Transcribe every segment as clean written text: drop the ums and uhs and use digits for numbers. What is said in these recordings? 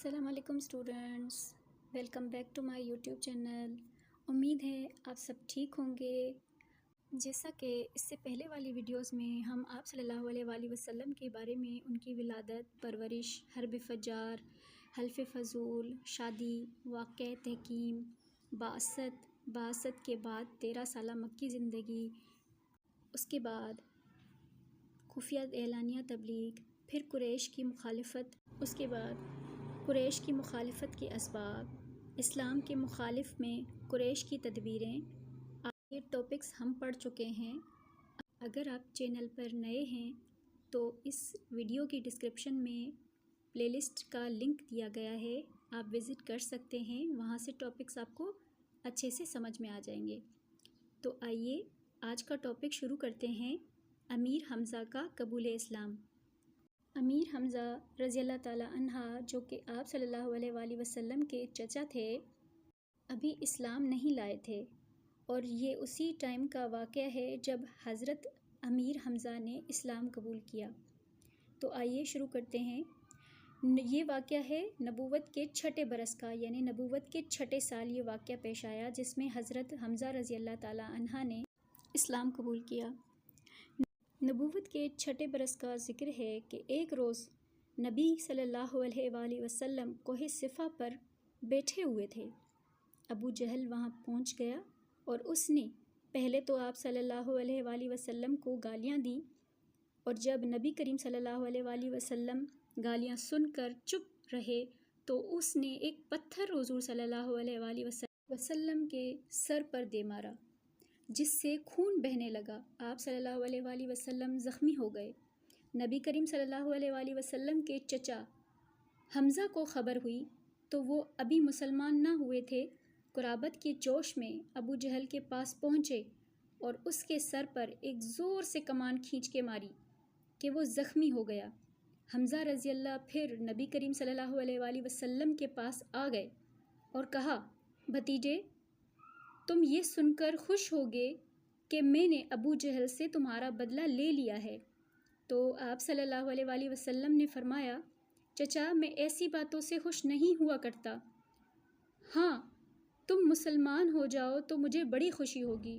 السلام علیکم students, welcome back to my YouTube channel. امید ہے آپ سب ٹھیک ہوں گے۔ جیسا کہ اس سے پہلے والی ویڈیوز میں ہم آپ صلی اللہ علیہ وآلہ وسلم کے بارے میں ان کی ولادت، پرورش، حرب فجار، حلف فضول، شادی، واقعہ تحکیم، بعثت کے بعد 13 سالہ مکی زندگی، اس کے بعد خفیہ اعلانیہ تبلیغ، پھر قریش کی مخالفت، اس کے بعد قریش کی مخالفت کے اسباب، اسلام کے مخالف میں قریش کی تدبیریں، یہ ٹاپکس ہم پڑھ چکے ہیں۔ اگر آپ چینل پر نئے ہیں تو اس ویڈیو کی ڈسکرپشن میں پلے لسٹ کا لنک دیا گیا ہے، آپ وزٹ کر سکتے ہیں، وہاں سے ٹاپکس آپ کو اچھے سے سمجھ میں آ جائیں گے۔ تو آئیے آج کا ٹاپک شروع کرتے ہیں، امیر حمزہ کا قبول اسلام۔ امیر حمزہ رضی اللہ تعالیٰ عنہ، جو کہ آپ صلی اللہ علیہ وآلہ وسلم کے چچا تھے، ابھی اسلام نہیں لائے تھے، اور یہ اسی ٹائم کا واقعہ ہے جب حضرت امیر حمزہ نے اسلام قبول کیا۔ تو آئیے شروع کرتے ہیں۔ یہ واقعہ ہے نبوت کے چھٹے برس کا، یعنی نبوت کے چھٹے سال یہ واقعہ پیش آیا، جس میں حضرت حمزہ رضی اللہ تعالیٰ عنہ نے اسلام قبول کیا۔ نبوت کے چھٹے برس کا ذکر ہے کہ ایک روز نبی صلی اللہ علیہ وآلہ وسلم کوہ صفا پر بیٹھے ہوئے تھے۔ ابو جہل وہاں پہنچ گیا اور اس نے پہلے تو آپ صلی اللہ علیہ وآلہ وسلم کو گالیاں دیں، اور جب نبی کریم صلی اللہ علیہ وآلہ وسلم گالیاں سن کر چپ رہے تو اس نے ایک پتھر حضور صلی اللہ علیہ وآلہ وسلم کے سر پر دے مارا، جس سے خون بہنے لگا۔ آپ صلی اللہ علیہ وآلہ وسلم زخمی ہو گئے۔ نبی کریم صلی اللہ علیہ وآلہ وسلم کے چچا حمزہ کو خبر ہوئی تو وہ ابھی مسلمان نہ ہوئے تھے، قرابت کے جوش میں ابو جہل کے پاس پہنچے اور اس کے سر پر ایک زور سے کمان کھینچ کے ماری کہ وہ زخمی ہو گیا۔ حمزہ رضی اللہ پھر نبی کریم صلی اللہ علیہ وآلہ وسلم کے پاس آ گئے اور کہا، بھتیجے، تم یہ سن کر خوش ہوگے کہ میں نے ابو جہل سے تمہارا بدلہ لے لیا ہے۔ تو آپ صلی اللہ علیہ وآلہ وسلم نے فرمایا، چچا، میں ایسی باتوں سے خوش نہیں ہوا کرتا، ہاں تم مسلمان ہو جاؤ تو مجھے بڑی خوشی ہوگی۔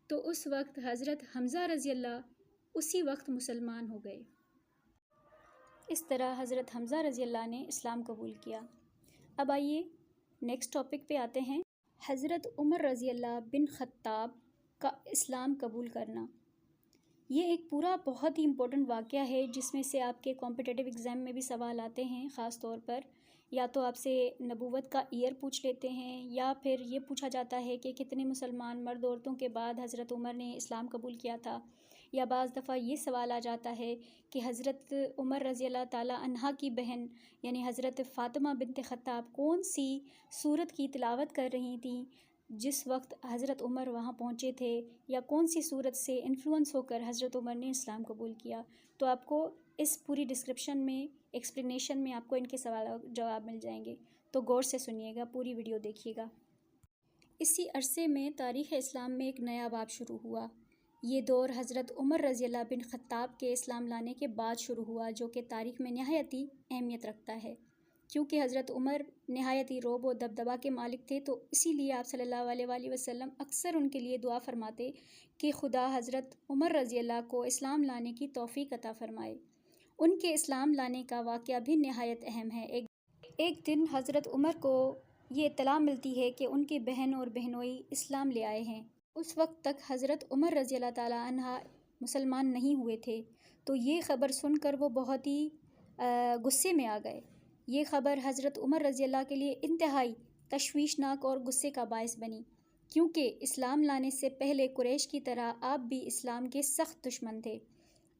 تو اس وقت حضرت حمزہ رضی اللہ اسی وقت مسلمان ہو گئے۔ اس طرح حضرت حمزہ رضی اللہ نے اسلام قبول کیا۔ اب آئیے نیکسٹ ٹاپک پہ آتے ہیں، حضرت عمر رضی اللہ بن خطاب کا اسلام قبول کرنا۔ یہ ایک پورا بہت ہی امپورٹنٹ واقعہ ہے، جس میں سے آپ کے کمپٹیٹیو ایگزام میں بھی سوال آتے ہیں، خاص طور پر یا تو آپ سے نبوت کا ایئر پوچھ لیتے ہیں، یا پھر یہ پوچھا جاتا ہے کہ کتنے مسلمان مرد عورتوں کے بعد حضرت عمر نے اسلام قبول کیا تھا، یا بعض دفعہ یہ سوال آ جاتا ہے کہ حضرت عمر رضی اللہ تعالیٰ عنہ کی بہن یعنی حضرت فاطمہ بنت خطاب کون سی سورت کی تلاوت کر رہی تھیں جس وقت حضرت عمر وہاں پہنچے تھے، یا کون سی سورت سے انفلوئنس ہو کر حضرت عمر نے اسلام قبول کیا۔ تو آپ کو اس پوری ڈسکرپشن میں ایکسپلینیشن میں آپ کو ان کے سوال جواب مل جائیں گے، تو غور سے سنیے گا، پوری ویڈیو دیکھیے گا۔ اسی عرصے میں تاریخ اسلام میں ایک نیا باب شروع ہوا۔ یہ دور حضرت عمر رضی اللہ بن خطاب کے اسلام لانے کے بعد شروع ہوا، جو کہ تاریخ میں نہایت اہمیت رکھتا ہے، کیونکہ حضرت عمر نہایت رعب و دبدبہ کے مالک تھے، تو اسی لیے آپ صلی اللہ علیہ وآلہ وسلم اکثر ان کے لیے دعا فرماتے کہ خدا حضرت عمر رضی اللہ کو اسلام لانے کی توفیق عطا فرمائے۔ ان کے اسلام لانے کا واقعہ بھی نہایت اہم ہے۔ ایک دن حضرت عمر کو یہ اطلاع ملتی ہے کہ ان کی بہن اور بہنوئی اسلام لے آئے ہیں۔ اس وقت تک حضرت عمر رضی اللہ تعالیٰ عنہ مسلمان نہیں ہوئے تھے، تو یہ خبر سن کر وہ بہت ہی غصے میں آ گئے۔ یہ خبر حضرت عمر رضی اللہ کے لیے انتہائی تشویشناک اور غصے کا باعث بنی، کیونکہ اسلام لانے سے پہلے قریش کی طرح آپ بھی اسلام کے سخت دشمن تھے۔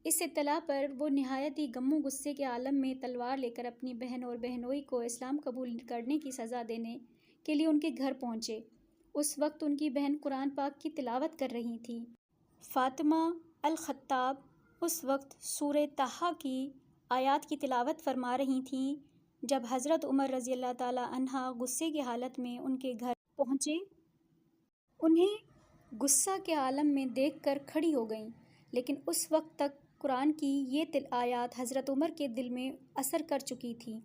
اس اطلاع پر وہ نہایت ہی غم و غصے کے عالم میں تلوار لے کر اپنی بہن اور بہنوئی کو اسلام قبول کرنے کی سزا دینے کے لیے ان کے گھر پہنچے۔ اس وقت ان کی بہن قرآن پاک کی تلاوت کر رہی تھی۔ فاطمہ الخطاب اس وقت سورہ طٰہٰ کی آیات کی تلاوت فرما رہی تھیں جب حضرت عمر رضی اللہ تعالیٰ عنہ غصے کی حالت میں ان کے گھر پہنچے۔ انہیں غصہ کے عالم میں دیکھ کر کھڑی ہو گئیں، لیکن اس وقت تک قرآن کی یہ آیات حضرت عمر کے دل میں اثر کر چکی تھیں۔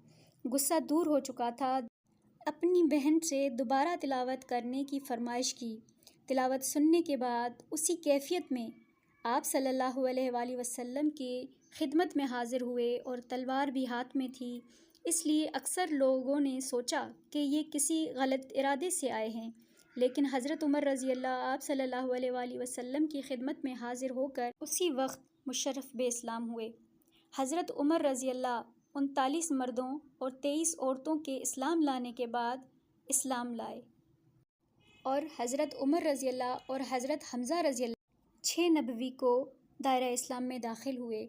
غصہ دور ہو چکا تھا، اپنی بہن سے دوبارہ تلاوت کرنے کی فرمائش کی۔ تلاوت سننے کے بعد اسی کیفیت میں آپ صلی اللہ علیہ وآلہ وسلم کی خدمت میں حاضر ہوئے اور تلوار بھی ہاتھ میں تھی، اس لیے اکثر لوگوں نے سوچا کہ یہ کسی غلط ارادے سے آئے ہیں، لیکن حضرت عمر رضی اللہ آپ صلی اللہ علیہ وآلہ وسلم کی خدمت میں حاضر ہو کر اسی وقت مشرف بے اسلام ہوئے۔ حضرت عمر رضی اللہ 39 مردوں اور 23 عورتوں کے اسلام لانے کے بعد اسلام لائے، اور حضرت عمر رضی اللہ اور حضرت حمزہ رضی اللہ 6 نبوی کو دائرہ اسلام میں داخل ہوئے۔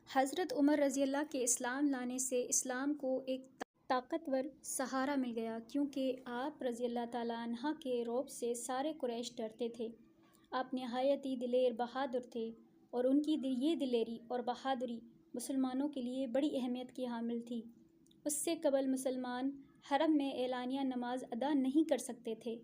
حضرت عمر رضی اللہ کے اسلام لانے سے اسلام کو ایک طاقتور سہارا مل گیا، کیونکہ آپ رضی اللہ تعالیٰ عنہ کے رعب سے سارے قریش ڈرتے تھے۔ آپ نہایت ہی دلیر بہادر تھے، اور ان کی یہ دلیری اور بہادری مسلمانوں کے لیے بڑی اہمیت کی حامل تھی۔ اس سے قبل مسلمان حرم میں اعلانیہ نماز ادا نہیں کر سکتے تھے،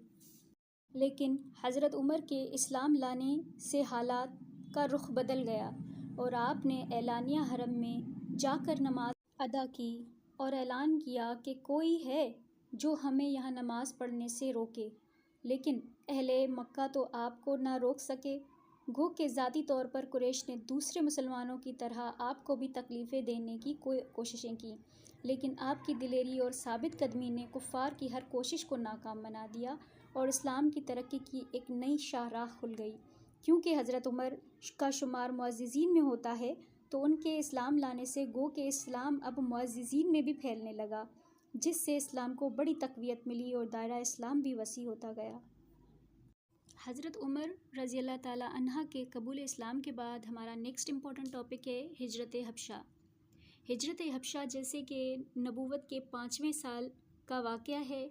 لیکن حضرت عمر کے اسلام لانے سے حالات کا رخ بدل گیا، اور آپ نے اعلانیہ حرم میں جا کر نماز ادا کی اور اعلان کیا کہ کوئی ہے جو ہمیں یہاں نماز پڑھنے سے روکے، لیکن اہل مکہ تو آپ کو نہ روک سکے۔ گو کہ ذاتی طور پر قریش نے دوسرے مسلمانوں کی طرح آپ کو بھی تکلیفیں دینے کی کوششیں کی، لیکن آپ کی دلیری اور ثابت قدمی نے کفار کی ہر کوشش کو ناکام بنا دیا، اور اسلام کی ترقی کی ایک نئی شاہراہ کھل گئی۔ کیونکہ حضرت عمر کا شمار معززین میں ہوتا ہے، تو ان کے اسلام لانے سے گو کہ اسلام اب معززین میں بھی پھیلنے لگا، جس سے اسلام کو بڑی تقویت ملی اور دائرہ اسلام بھی وسیع ہوتا گیا۔ حضرت عمر رضی اللہ تعالیٰ عنہ کے قبول اسلام کے بعد ہمارا نیکسٹ امپورٹنٹ ٹاپک ہے ہجرت حبشہ۔ ہجرت حبشہ جیسے کہ نبوت کے 5ویں سال کا واقعہ ہے۔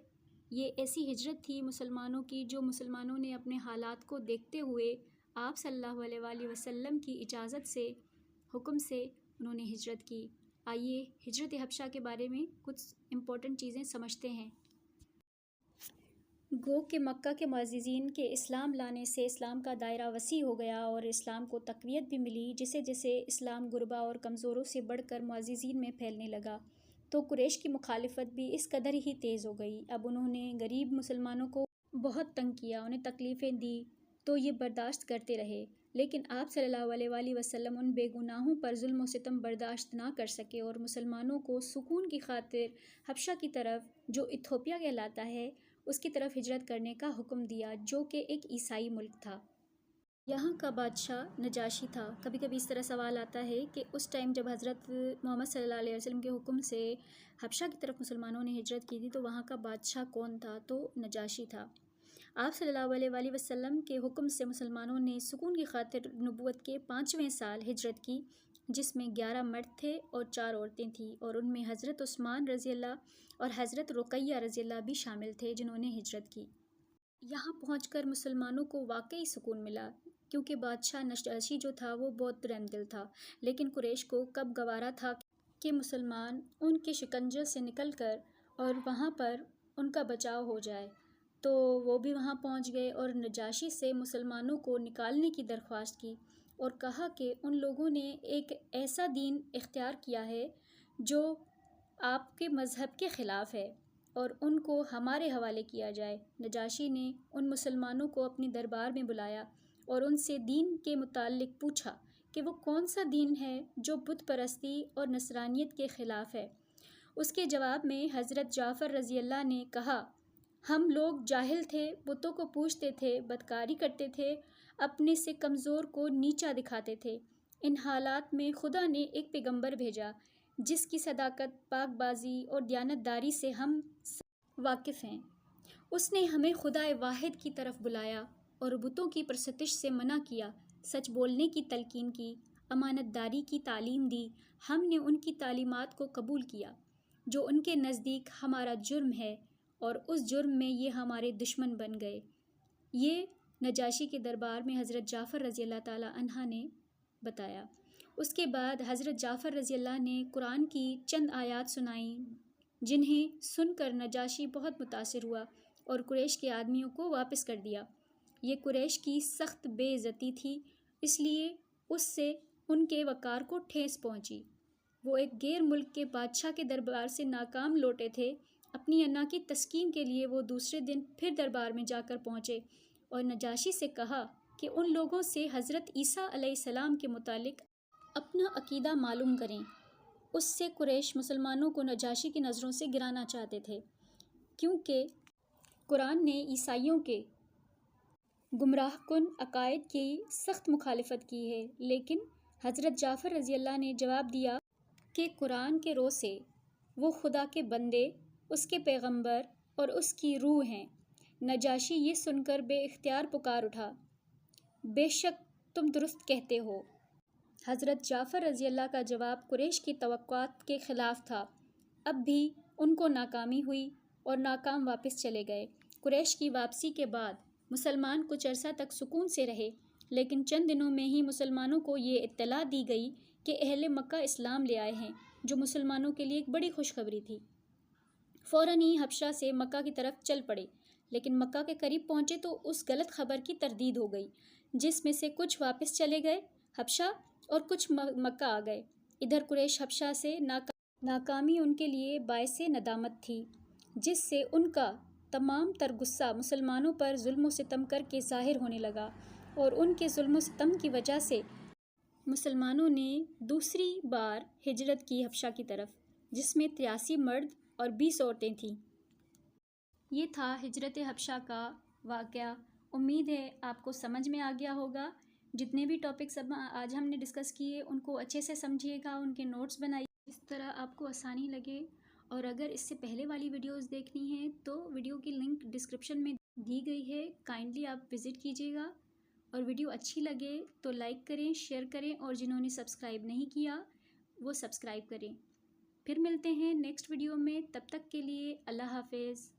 یہ ایسی ہجرت تھی مسلمانوں کی جو مسلمانوں نے اپنے حالات کو دیکھتے ہوئے آپ صلی اللہ علیہ وآلہ وسلم کی اجازت سے، حکم سے انہوں نے ہجرت کی۔ آئیے ہجرت حبشہ کے بارے میں کچھ امپورٹنٹ چیزیں سمجھتے ہیں۔ گو کہ مکہ کے معززین کے اسلام لانے سے اسلام کا دائرہ وسیع ہو گیا اور اسلام کو تقویت بھی ملی، جسے جسے اسلام غربا اور کمزوروں سے بڑھ کر معززین میں پھیلنے لگا، تو قریش کی مخالفت بھی اس قدر ہی تیز ہو گئی۔ اب انہوں نے غریب مسلمانوں کو بہت تنگ کیا، انہیں تکلیفیں دی، تو یہ برداشت کرتے رہے، لیکن آپ صلی اللہ علیہ وآلہ وسلم ان بے گناہوں پر ظلم و ستم برداشت نہ کر سکے، اور مسلمانوں کو سکون کی خاطر حبشہ کی طرف، جو ایتھوپیا کہلاتا ہے، اس کی طرف ہجرت کرنے کا حکم دیا، جو کہ ایک عیسائی ملک تھا۔ یہاں کا بادشاہ نجاشی تھا۔ کبھی کبھی اس طرح سوال آتا ہے کہ اس ٹائم جب حضرت محمد صلی اللہ علیہ وسلم کے حکم سے حبشہ کی طرف مسلمانوں نے ہجرت کی تھی، تو وہاں کا بادشاہ کون تھا؟ تو نجاشی تھا۔ آپ صلی اللہ علیہ وآلہ وسلم کے حکم سے مسلمانوں نے سکون کی خاطر نبوت کے 5ویں سال ہجرت کی، جس میں 11 مرد تھے اور 4 عورتیں تھیں، اور ان میں حضرت عثمان رضی اللہ اور حضرت رقیہ رضی اللہ بھی شامل تھے، جنہوں نے ہجرت کی۔ یہاں پہنچ کر مسلمانوں کو واقعی سکون ملا، کیونکہ بادشاہ نجاشی جو تھا وہ بہت رحم دل تھا، لیکن قریش کو کب گوارا تھا کہ مسلمان ان کے شکنجے سے نکل کر اور وہاں پر ان کا بچاؤ ہو جائے، تو وہ بھی وہاں پہنچ گئے اور نجاشی سے مسلمانوں کو نکالنے کی درخواست کی، اور کہا کہ ان لوگوں نے ایک ایسا دین اختیار کیا ہے جو آپ کے مذہب کے خلاف ہے، اور ان کو ہمارے حوالے کیا جائے۔ نجاشی نے ان مسلمانوں کو اپنے دربار میں بلایا اور ان سے دین کے متعلق پوچھا کہ وہ کون سا دین ہے جو بت پرستی اور نصرانیت کے خلاف ہے۔ اس کے جواب میں حضرت جعفر رضی اللہ نے کہا، ہم لوگ جاہل تھے، بتوں کو پوجتے تھے، بدکاری کرتے تھے، اپنے سے کمزور کو نیچا دکھاتے تھے۔ ان حالات میں خدا نے ایک پیغمبر بھیجا جس کی صداقت، پاک بازی اور دیانتداری سے ہم واقف ہیں۔ اس نے ہمیں خدائے واحد کی طرف بلایا اور بتوں کی پرستش سے منع کیا، سچ بولنے کی تلقین کی، امانت داری کی تعلیم دی۔ ہم نے ان کی تعلیمات کو قبول کیا، جو ان کے نزدیک ہمارا جرم ہے، اور اس جرم میں یہ ہمارے دشمن بن گئے۔ یہ نجاشی کے دربار میں حضرت جعفر رضی اللہ تعالیٰ عنہ نے بتایا۔ اس کے بعد حضرت جعفر رضی اللہ نے قرآن کی چند آیات سنائیں، جنہیں سن کر نجاشی بہت متاثر ہوا اور قریش کے آدمیوں کو واپس کر دیا۔ یہ قریش کی سخت بے عزتی تھی، اس لیے اس سے ان کے وقار کو ٹھیس پہنچی۔ وہ ایک غیر ملک کے بادشاہ کے دربار سے ناکام لوٹے تھے۔ اپنی انا کی تسکین کے لیے وہ دوسرے دن پھر دربار میں جا کر پہنچے اور نجاشی سے کہا کہ ان لوگوں سے حضرت عیسیٰ علیہ السلام کے متعلق اپنا عقیدہ معلوم کریں۔ اس سے قریش مسلمانوں کو نجاشی کی نظروں سے گرانا چاہتے تھے، کیونکہ قرآن نے عیسائیوں کے گمراہ کن عقائد کی سخت مخالفت کی ہے، لیکن حضرت جعفر رضی اللہ نے جواب دیا کہ قرآن کے رو سے وہ خدا کے بندے، اس کے پیغمبر اور اس کی روح ہیں۔ نجاشی یہ سن کر بے اختیار پکار اٹھا، بے شک تم درست کہتے ہو۔ حضرت جعفر رضی اللہ کا جواب قریش کی توقعات کے خلاف تھا۔ اب بھی ان کو ناکامی ہوئی اور ناکام واپس چلے گئے۔ قریش کی واپسی کے بعد مسلمان کچھ عرصہ تک سکون سے رہے، لیکن چند دنوں میں ہی مسلمانوں کو یہ اطلاع دی گئی کہ اہل مکہ اسلام لے آئے ہیں، جو مسلمانوں کے لیے ایک بڑی خوشخبری تھی۔ فوراً ہی حبشہ سے مکہ کی طرف چل پڑے، لیکن مکہ کے قریب پہنچے تو اس غلط خبر کی تردید ہو گئی، جس میں سے کچھ واپس چلے گئے حبشہ اور کچھ مکہ آ گئے۔ ادھر قریش حبشہ سے ناکامی ان کے لیے باعث ندامت تھی، جس سے ان کا تمام تر غصہ مسلمانوں پر ظلم و ستم کر کے ظاہر ہونے لگا، اور ان کے ظلم و ستم کی وجہ سے مسلمانوں نے دوسری بار ہجرت کی حبشہ کی طرف، جس میں 83 مرد اور 20 عورتیں تھیں۔ یہ تھا ہجرت حبشہ کا واقعہ۔ امید ہے آپ کو سمجھ میں آ گیا ہوگا۔ جتنے بھی ٹاپکس آج ہم نے ڈسکس کیے ان کو اچھے سے سمجھیے گا، ان کے نوٹس بنائیے جس طرح آپ کو آسانی لگے، اور اگر اس سے پہلے والی ویڈیوز دیکھنی ہیں تو ویڈیو کی لنک ڈسکرپشن میں دی گئی ہے، کائنڈلی آپ وزٹ کیجیے گا، اور ویڈیو اچھی لگے تو لائک کریں، شیئر کریں، اور جنہوں نے سبسکرائب نہیں کیا وہ سبسکرائب کریں۔ پھر ملتے ہیں نیکسٹ ویڈیو میں، تب تک کے لیے اللہ حافظ۔